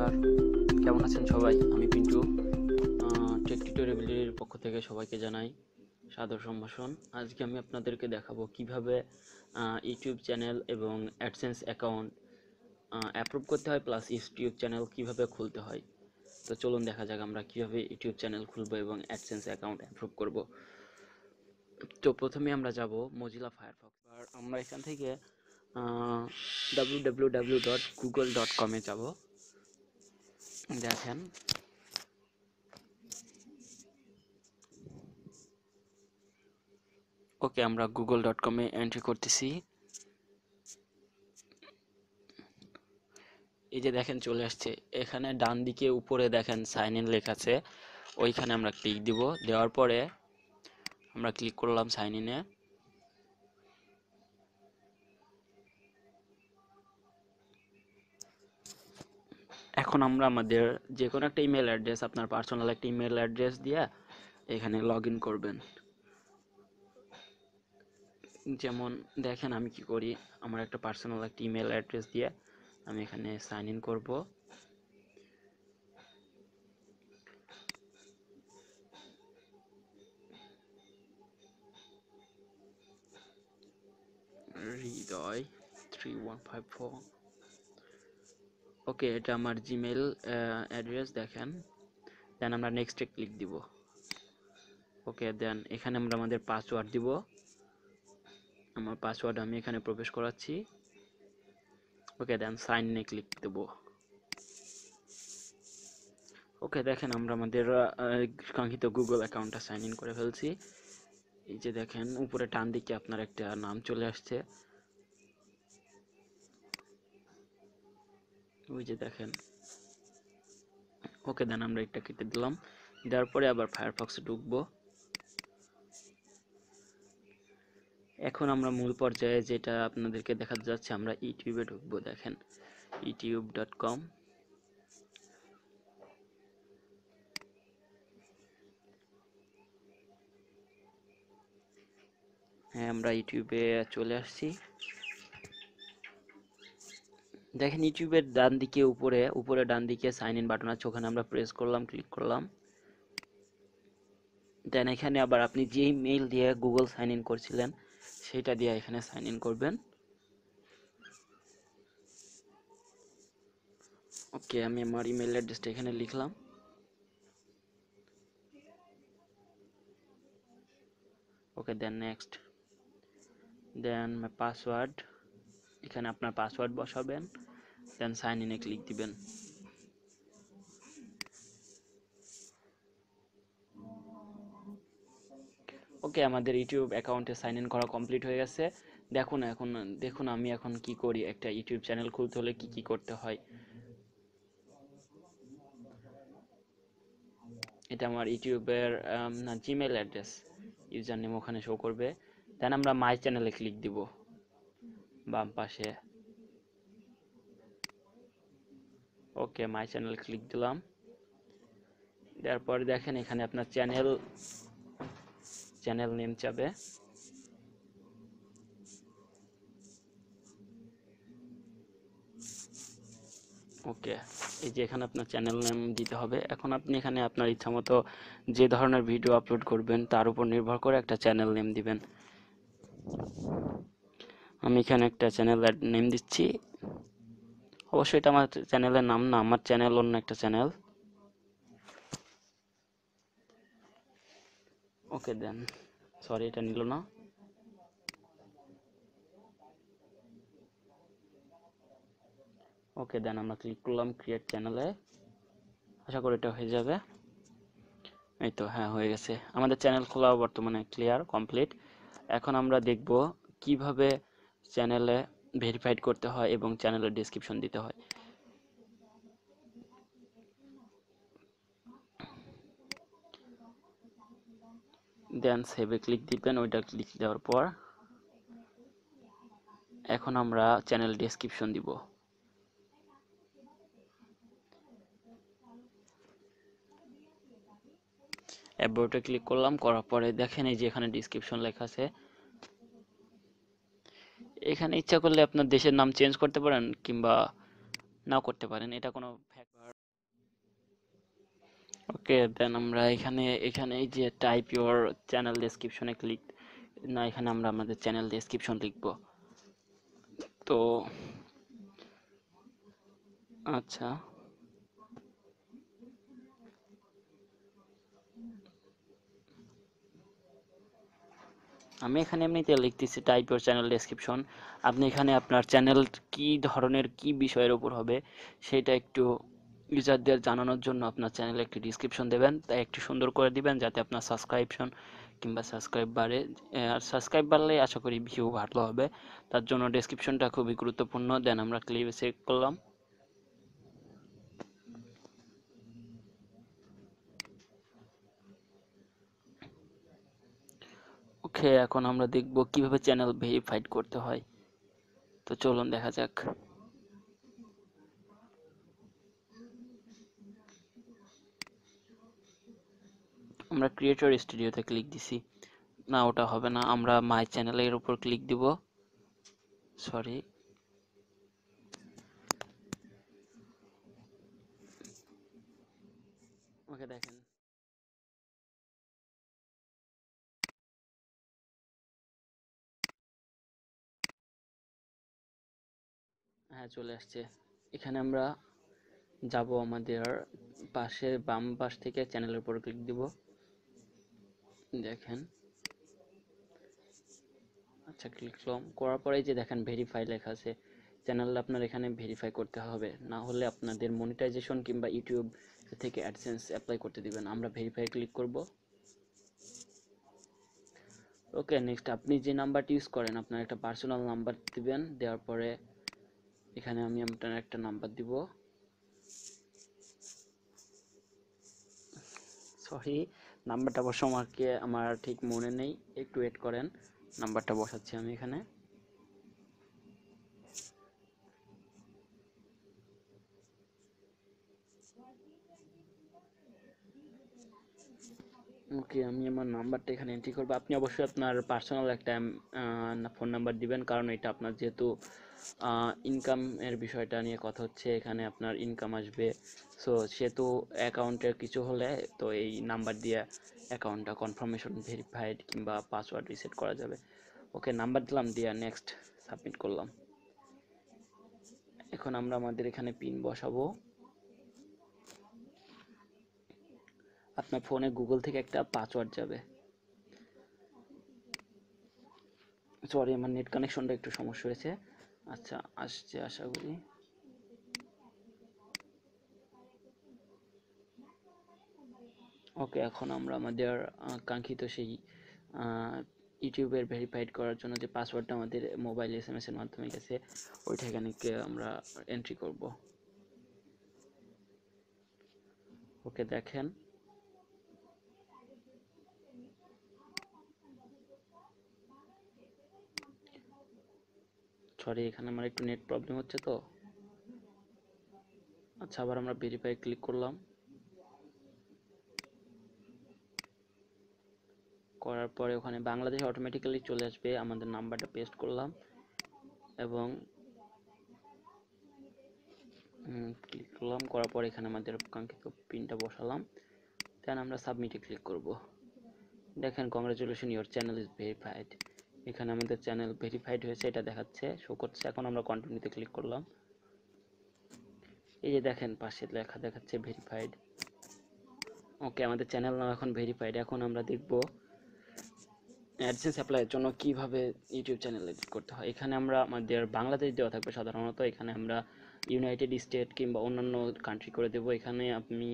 নমস্কার, কেমন আছেন সবাই? আমি পিন্টু। টেক টিউটোরিয়ালের পক্ষ থেকে সবাইকে জানাই সাদর সম্ভাষণ। আজকে আমি আপনাদেরকে দেখাবো কিভাবে ইউটিউব চ্যানেল এবং অ্যাডসেন্স অ্যাকাউন্ট অ্যাপ্রুভ করতে হয়, প্লাস ইউটিউব চ্যানেল কিভাবে খুলতে হয়। তো চলুন দেখা যাক আমরা কিভাবে ইউটিউব চ্যানেল খুলবো এবং অ্যাডসেন্স অ্যাকাউন্ট অ্যাপ্রুভ করব। তো প্রথমে আমরা যাব মজিলা ফায়ারফক্স। আর আমরা এখান থেকে www.google.com এ যাব। দেখেন, ওকে, আমরা google.com এ এন্ট্রি করতেছি। এই যে দেখেন চলে আসছে। এখানে ডান দিকে উপরে দেখেন সাইন ইন লেখা আছে, ওইখানে আমরা ক্লিক দিব। দেওয়ার পরে আমরা ক্লিক করলাম সাইন ইনে। এখন আমরা আমাদের যে কোনো একটা ইমেল অ্যাড্রেস, আপনার পার্সোনাল একটা ইমেল অ্যাড্রেস দিয়ে এখানে লগ ইন করবেন। যেমন দেখেন আমি কি করি, আমার একটা পার্সোনাল একটা ইমেল অ্যাড্রেস দিয়ে আমি এখানে সাইন ইন করব। হৃদয় 3154। ওকে, এটা আমার জিমেল অ্যাড্রেস দেখেন। দেন আমরা নেক্সটে ক্লিক দিব। ওকে, দেন এখানে আমরা আমাদের পাসওয়ার্ড দিব। আমার পাসওয়ার্ড আমি এখানে প্রবেশ করাচ্ছি। ওকে, দেন সাইন ইনে ক্লিক দেব। ওকে, দেখেন আমরা আমাদের কাঙ্ক্ষিত গুগল অ্যাকাউন্টটা সাইন ইন করে ফেলছি। এই যে দেখেন উপরে ডান দিকে আপনার একটা নাম চলে আসছে, ওই যে দেখেন। ওকে, দেন আমরা এটা কেটে দিলাম। দেওয়ার পরে আবার ফায়ারফক্সে ঢুকবো। এখন আমরা মূল পর্যায়ে যেটা আপনাদেরকে দেখাতে যাচ্ছে, আমরা ইউটিউবে ঢুকবো। দেখেন youtube.com। হ্যাঁ, আমরা ইউটিউবে চলে আসছি। দেখেন ইউটিউবের ডান দিকে উপরে ডান দিকে সাইন ইন বাটন আছে, ওখানে আমরা প্রেস করলাম, ক্লিক করলাম। দেন এখানে আবার আপনি যেই মেইল দিয়ে গুগল সাইন ইন করছিলেন সেটা দিয়ে এখানে সাইন ইন করবেন। ওকে, আমি আমার ইমেল অ্যাড্রেসটা এখানে লিখলাম। ওকে, দেন নেক্সট, দেন পাসওয়ার্ড, এখানে আপনার পাসওয়ার্ড বসাবেন। দেন সাইন ইনে ক্লিক দিবেন। ওকে, আমাদের ইউটিউব অ্যাকাউন্টে সাইন ইন করা কমপ্লিট হয়ে গেছে। দেখুন আমি এখন কি করি। একটা ইউটিউব চ্যানেল খুলতে হলে কি কি করতে হয়। এটা আমার ইউটিউবের জিমেল অ্যাড্রেস, ইউজার নেম ওখানে শো করবে। দেন আমরা মাই চ্যানেলে ক্লিক দিব বাম পাশে। ওকে, মাই চ্যানেল ক্লিক দিলাম। দেওয়ার পরে দেখেন এখানে আপনার চ্যানেল নেম চাবে। ওকে, এই যে এখানে আপনার চ্যানেল নেম দিতে হবে। এখন আপনি এখানে আপনার ইচ্ছামতো যে ধরনের ভিডিও আপলোড করবেন তার উপর নির্ভর করে একটা চ্যানেল নেম দিবেন। আমি এখানে একটা চ্যানেল নেম দিচ্ছি। অবশ্যই এটা আমার চ্যানেলের নাম না, আমার চ্যানেল অন্য একটা চ্যানেল। ওকে, দেন সরি এটা নিল না। ওকে, দেন আমরা ক্লিক করলাম ক্রিয়েট চ্যানেলে। আশা করি এটা হয়ে যাবে। এই তো, হ্যাঁ হয়ে গেছে। আমাদের চ্যানেল খোলা বর্তমানে ক্লিয়ার কমপ্লিট। এখন আমরা দেখব কিভাবে চ্যানেলে ভেরিফাইড করতে হয় এবং চ্যানেলের ডেসক্রিপশন দিতে হয়। দেন সেভে ক্লিক দিবেন। ওইটা ক্লিক দেওয়ার পর এখন আমরা চ্যানেল ডেসক্রিপশন দিব। অ্যাবাউটে ক্লিক করলাম, করার পরে দেখেন এই যে এখানে ডেসক্রিপশন লেখা আছে। এখানে ইচ্ছা করলে আপনার দেশের নাম চেঞ্জ করতে পারেন কিংবা নাও করতে পারেন, এটা কোনো ওকে, দেন আমরা এখানে এখানে এই যে টাইপ ইউর চ্যানেল ডেসক্রিপশনে ক্লিক, না এখানে আমরা আমাদের চ্যানেল ডেসক্রিপশন লিখব। তো আচ্ছা, আমি এখানে এমনিতে লিখতেছি টাইপ ইউর চ্যানেল ডেসক্রিপশন। আপনি এখানে আপনার চ্যানেল কি ধরনের কি বিষয়ের উপর হবে সেটা একটু ইউজারদের জানানোর জন্য আপনার চ্যানেলে একটি ডিসক্রিপশন দেবেন, তাই একটু সুন্দর করে দিবেন যাতে আপনার সাবস্ক্রিপশন কিংবা সাবস্ক্রাইব বাড়ে। আর সাবস্ক্রাইব বাড়লে আশা করি ভিউ ভালো হবে, তার জন্য ডেসক্রিপশনটা খুবই গুরুত্বপূর্ণ। দেন আমরা ক্লিপে চেক করলাম। ওকে, এখন আমরা দেখব কিভাবে চ্যানেল ভেরিফাইড করতে হয়। তো চলুন দেখা যাক। আমরা ক্রিয়েটর স্টুডিওতে ক্লিক দিছি, না ওটা হবে না, আমরা মাই চ্যানেলের উপর ক্লিক দিব। সরি, ওকে দেখেন হ্যাঁ চলে আসছে। এখানে আমরা যাব আমাদের পাশে বাম পাশ থেকে চ্যানেলের উপর ক্লিক দিব। দেখেন, আচ্ছা ক্লিক করার পরে যে দেখেন ভেরিফাই লেখা আছে, চ্যানেলটা আপনার এখানে ভেরিফাই করতে হবে, না হলে আপনাদের মনিটাইজেশন কিংবা ইউটিউব থেকে অ্যাডসেন্স অ্যাপ্লাই করতে দিবেন। আমরা ভেরিফাই ক্লিক করব। ওকে, নেক্সট আপনি যে নাম্বারটি ইউজ করেন আপনার একটা পার্সোনাল নাম্বার দিবেন, দেওয়ার পরে এখানে আমি আপনার একটা নাম্বার দিব। সরি, নাম্বারটা অবশ্য আমার ঠিক মনে নেই, একটু ওয়েট করেন, নাম্বারটা বসাচ্ছি আমি এখানে। ওকে, আমি আমার নাম্বারটা এখানে এন্ট্রি করবো। আপনি অবশ্যই আপনার পার্সোনাল একটা ফোন নাম্বার দিবেন, কারণ এটা আপনার যেহেতু ইনকামের বিষয়টা নিয়ে কথা হচ্ছে, এখানে আপনার ইনকাম আসবে। সো সেহেতু অ্যাকাউন্টের কিছু হলে তো এই নাম্বার দিয়ে অ্যাকাউন্টটা কনফার্মেশন ভেরিফাইড কিংবা পাসওয়ার্ড রিসেট করা যাবে। ওকে, নাম্বার দিলাম, দিয়ে নেক্সট সাবমিট করলাম। এখন আমরা আমাদের এখানে পিন বসাবো। আপনার ফোনে গুগল থেকে একটা পাসওয়ার্ড যাবে। সরি, আমার নেট কানেকশনটা একটু সমস্যা হয়েছে। আচ্ছা, আসছে আশা করি। ওকে, এখন আমরা আমাদের কাঙ্ক্ষিত সেই ইউটিউবের ভেরিফাইড করার জন্য যে পাসওয়ার্ডটা আমাদের মোবাইল এসএমএস এর মাধ্যমে গেছে, ওইটা এখানে আমরা এন্ট্রি করব। ওকে দেখেন, সরি এখানে আমার একটু নেট প্রবলেম হচ্ছে তো। আচ্ছা, আবার আমরা ভেরিফাই ক্লিক করলাম। করার পরে ওখানে বাংলাদেশ অটোমেটিক্যালি চলে আসবে, আমাদের নাম্বারটা পেস্ট করলাম এবং ক্লিক করলাম। করার পর এখানে আমাদের কাঙ্ক্ষিত পিনটা বসালাম, দেন আমরা সাবমিটে ক্লিক করব। দেখেন, congratulation, your channel is verified. এখানে আমাদের চ্যানেল ভেরিফাইড হয়েছে, এটা দেখাচ্ছে, শো করছে। এখন আমরা কন্টিনিউতে ক্লিক করলাম। এই যে দেখেন পাশে লেখা দেখাচ্ছে ভেরিফাইড। ওকে, আমাদের চ্যানেল নাম এখন ভেরিফাইড। এখন আমরা দেখব অ্যাডসেন্স অ্যাপ্লাইয়ের জন্য কিভাবে ইউটিউব চ্যানেল এডিট করতে হয়। এখানে আমরা আমাদের বাংলাদেশ দেওয়া থাকবে সাধারণত, এখানে আমরা ইউনাইটেড স্টেট কিংবা অন্যান্য কান্ট্রি করে দেব। এখানে আপনি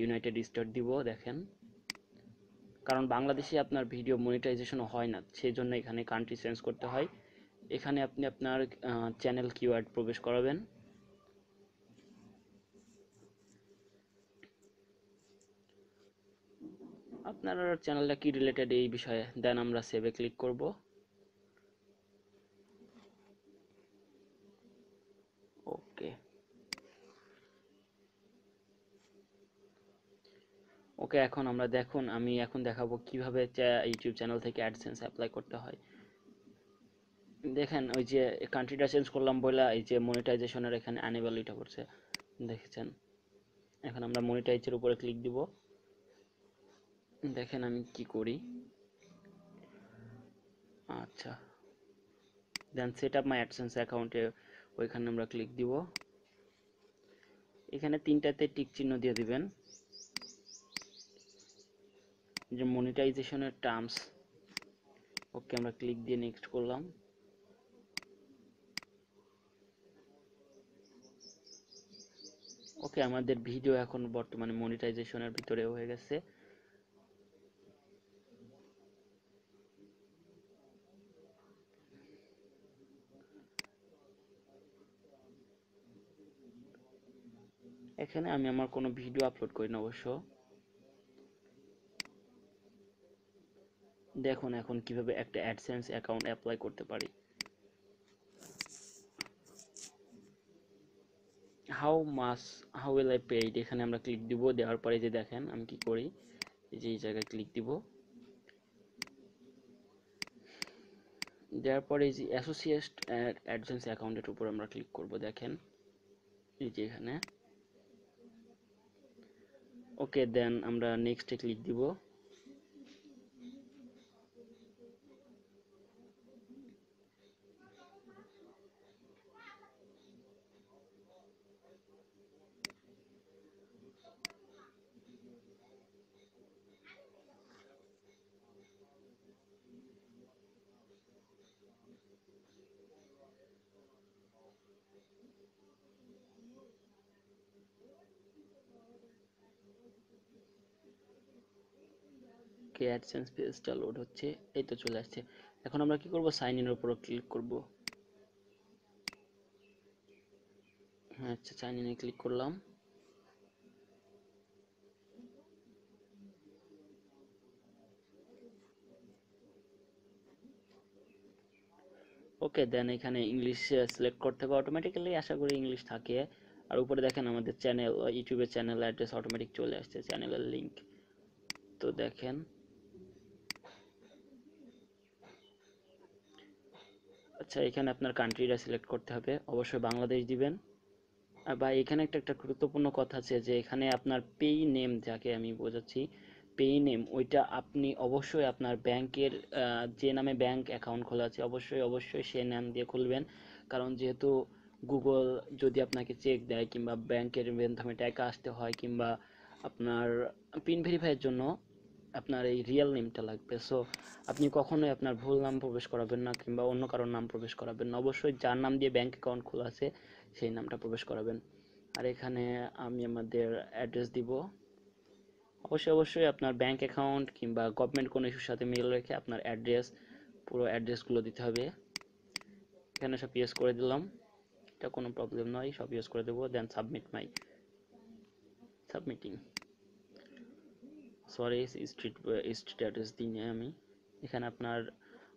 ইউনাইটেড স্টেট দিব। দেখেন, কারণ বাংলাদেশে আপনার ভিডিও মনিটাইজেশন হয় না, সেই জন্য এখানে কান্ট্রি চেঞ্জ করতে হয়। এখানে আপনি আপনার চ্যানেল কিওয়ার্ড প্রবেশ করাবেন। আপনার চ্যানেলটা কি রিলেটেড এই বিষয়ে, দেন আমরা সেভে ক্লিক করব। ওকে, ওকে, এখন আমরা দেখুন, আমি এখন দেখাবো কিভাবে ইউটিউব চ্যানেল থেকে অ্যাডসেন্স অ্যাপ্লাই করতে হয়। দেখেন, ওই যে কান্ট্রিটা চেঞ্জ করলাম বলে এই যে মনিটাইজেশনের এখানে অ্যানেবল এটা করছে, দেখেছেন। এখন আমরা মনিটাইজের উপরে ক্লিক দিব। দেখেন আমি কি করি। আচ্ছা, দেন সেট আপ মাই অ্যাডসেন্স অ্যাকাউন্টে ওইখানে আমরা ক্লিক দিব। এখানে তিনটাতে টিক চিহ্ন দিয়ে দিবেন, যে মনিটাইজেশনের টার্মস। ওকে, আমরা ক্লিক দিয়ে নেক্সট করলাম। ওকে, আমাদের ভিডিও এখন বর্তমানে মনিটাইজেশনের ভিতরে হয়ে গেছে। এখানে আমি আমার কোনো ভিডিও আপলোড করি না অবশ্য। দেখুন এখন কিভাবে একটা অ্যাডসেন্স অ্যাকাউন্ট অ্যাপ্লাই করতে পারি। হাউ উইল আই পে ইট, এখানে আমরা ক্লিক দিব। দেওয়ার পরে যে দেখেন আমি কি করি, এই যে এই জায়গায় ক্লিক দিব। দেওয়ার পরে এই যে অ্যাসোসিয়েট অ্যাডসেন্স অ্যাকাউন্টের উপর আমরা ক্লিক করব। দেখেন এই যে এখানে। ওকে, দেন আমরা নেক্সটে ক্লিক দিব। ওকে, অ্যাডসেন্স পেজটা লোড হচ্ছে, এই তো চলে আসছে। এখন আমরা কি করব, সাইন ইনের উপর ক্লিক করব। আচ্ছা, সাইন ইনে ক্লিক করলাম। ওকে, দেন এখানে ইংলিশ সিলেক্ট করতে হবে অটোমেটিক্যালি, আশা করি ইংলিশ থাকে। আর উপরে দেখেন আমাদের চ্যানেল, ইউটিউবের চ্যানেল অ্যাড্রেস অটোমেটিক চলে আসছে, চ্যানেলের লিংক। তো দেখেন, আচ্ছা এখানে আপনার কান্ট্রিটা সিলেক্ট করতে হবে, অবশ্যই বাংলাদেশ দিবেন। বা এখানে একটা গুরুত্বপূর্ণ কথা আছে, যে এখানে আপনার পেই নেম, যাকে আমি বোঝাচ্ছি পেই নেম, ওইটা আপনি অবশ্যই আপনার ব্যাংকের যে নামে ব্যাংক অ্যাকাউন্ট খোলা আছে অবশ্যই সেই নাম দিয়ে খুলবেন। কারণ যেহেতু গুগল যদি আপনাকে চেক দেয়, কিংবা ব্যাংকের মাধ্যমে টাকা আসতে হয়, কিংবা আপনার পিন ভেরিফাইয়ের জন্য আপনার এই রিয়েল নেমটা লাগবে। সো আপনি কখনোই আপনার ভুল নাম প্রবেশ করাবেন না, কিংবা অন্য কারোর নাম প্রবেশ করাবেন না। অবশ্যই যার নাম দিয়ে ব্যাংক অ্যাকাউন্ট খোলা আছে সেই নামটা প্রবেশ করাবেন। আর এখানে আমি আমাদের অ্যাড্রেস দিব। অবশ্যই আপনার ব্যাংক অ্যাকাউন্ট কিংবা গভর্নমেন্ট কোনো ইস্যুর সাথে মিল রেখে আপনার অ্যাড্রেস, পুরো অ্যাড্রেসগুলো দিতে হবে। এখানে সব ইউজ করে দিলাম, এটা কোনো প্রবলেম নয়, সব ইউজ করে দেবো। দেন সাবমিটিং। সরি, স্ট্রিট অ্যাড্রেস দিই না আমি। এখানে আপনার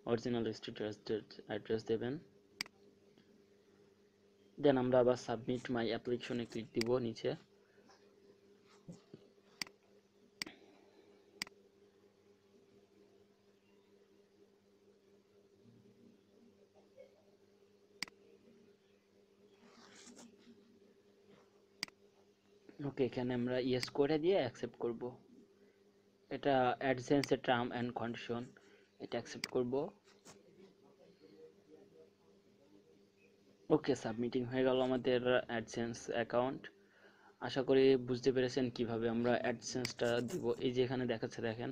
অরিজিনাল স্ট্রিট অ্যাড্রেস দেবেন। দেন আমরা আবার সাবমিট মাই অ্যাপ্লিকেশনে ক্লিক দিব নিচে। ওকে, এখানে আমরা ইয়েস করে দিয়ে অ্যাকসেপ্ট করব। এটা অ্যাডসেন্সের টার্ম অ্যান্ড কন্ডিশন, এটা অ্যাকসেপ্ট করব। ওকে, সাবমিটিং হয়ে গেল আমাদের অ্যাডসেন্স অ্যাকাউন্ট। আশা করি বুঝতে পেরেছেন কিভাবে আমরা অ্যাডসেন্সটা দিব। এই যে এখানে দেখাচ্ছে, দেখেন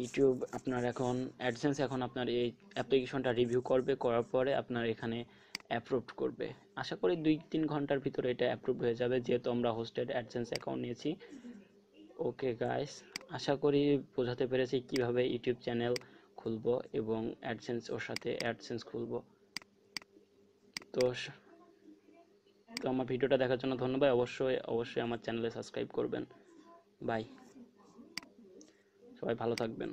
ইউটিউব আপনার এখন অ্যাডসেন্স, এখন আপনার এই অ্যাপ্লিকেশনটা রিভিউ করবে, করার পরে আপনার এখানে অ্যাপ্রুভ করবে। আশা করি 2-3 ঘন্টার ভিতরে এটা অ্যাপ্রুভ হয়ে যাবে, যেহেতু আমরা হোস্টেড অ্যাডসেন্স অ্যাকাউন্ট নিয়েছি। ওকে গাইস, আশা করি বোঝাতে পেরেছি কিভাবে ইউটিউব চ্যানেল খুলবো এবং অ্যাডসেন্স ওর সাথে অ্যাডসেন্স খুলবো। তো তো আমার ভিডিওটা দেখার জন্য ধন্যবাদ। অবশ্যই আমার চ্যানেলে সাবস্ক্রাইব করবেন। বাই, সবাই ভালো থাকবেন।